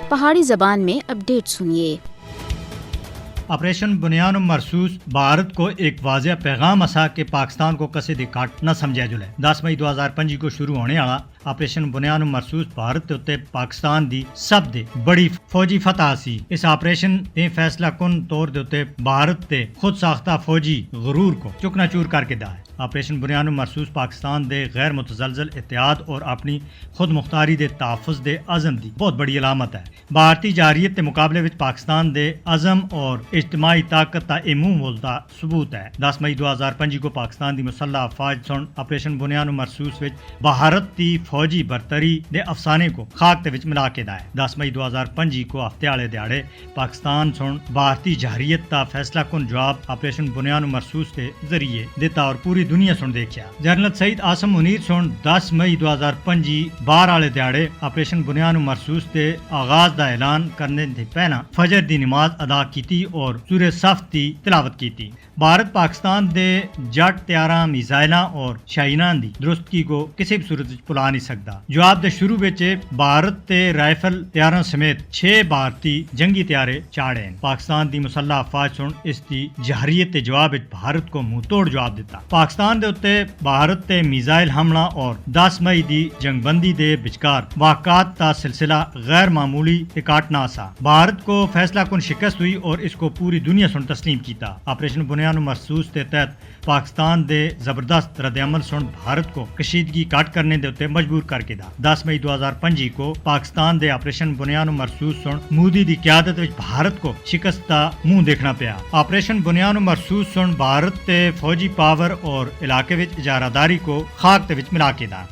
پہاڑی زبان میں اپڈیٹ سنیے۔ آپریشن بنیان مرسوس بھارت کو ایک واضح پیغام اسا کہ پاکستان کو کسی دی کٹ نہ سمجھا جلے۔ 10 مئی 2025 کو شروع ہونے والا آپریشن بنیان مرسوس بھارت تے اتے پاکستان دی سب دے بڑی فوجی فتح سی۔ اس آپریشن نے فیصلہ کن طور دے اتے بھارت تے خود ساختہ فوجی غرور کو چکنا چور کر کے دا ہے۔ آپریشن بنیان مرسوس پاکستان دے غیر متزلزل اتحاد اور اپنی خود مختاری دے تحفظ دے عزم دی بہت بڑی علامت ہے۔ بھارتی جارحیت کے مقابلے وچ پاکستان دے عزم اور اجتماعی طاقت کا منہ بولتا ثبوت ہے۔ 10 مئی 2025 کو پاکستان دی مسلح افواج سن آپریشن بنیان مرسوس وچ بھارت دی فوجی برتری دے افسانے کو خاک تے وچ ملا کے دا ہے۔ 10 مئی 2025 کو ہفتے والے دیہڑے پاکستان سن بھارتی جارحیت کا فیصلہ کن جواب آپریشن بنیان مرسوس کے ذریعے دیتا اور پوری دنیا سن دیکھا۔ جنرل سعید عاصم منیر سن 10 مئی 2025 بار والے دیہڑے آپریشن بنیان مرسوس کے آغاز دا اعلان کرنے سے پہلا فجر دی نماز ادا کیتی اور سورہ صف دی تلاوت کیتی۔ بھارت پاکستان دے جٹ تیاراں میزائلاں اور شاہیناں دی درستگی کو کسی بھی صورت وچ بھلا نہیں سکتا۔ جواب دے شروع وچ بھارت تے رائفل تیاراں سمیت 6 بھارتی جنگی تیارے چاڑے۔ پاکستان دی مسلح افواج سن اس دی جارحیت تے جواب وچ بھارت کو منہ توڑ جواب دیتا۔ پاکستان دے اتے بھارت تے میزائل حملہ اور 10 مئی دی جنگ بندی دے بچکار واقعات کا سلسلہ غیر معمولی اکاٹ نہ سا۔ بھارت کو فیصلہ کن شکست ہوئی اور اس کو پوری دنیا سن تسلیم کیتا۔ آپریشن بنیان مرسوس کے تحت پاکستان دے زبردست رد عمل سن بھارت کو کشیدگی کاٹ کرنے دے اتے مجبور کر کے دا۔ 10 مئی 2025 کو پاکستان دے آپریشن بنیان مرسوس سن مودی دی قیادت وچ بھارت کو شکست دا منہ دیکھنا پیا۔ آپریشن بنیان مرسوس سن بھارت تے فوجی پاور اور علاقے وچ اجارہ داری کو خاک تے وچ ملا کے دا۔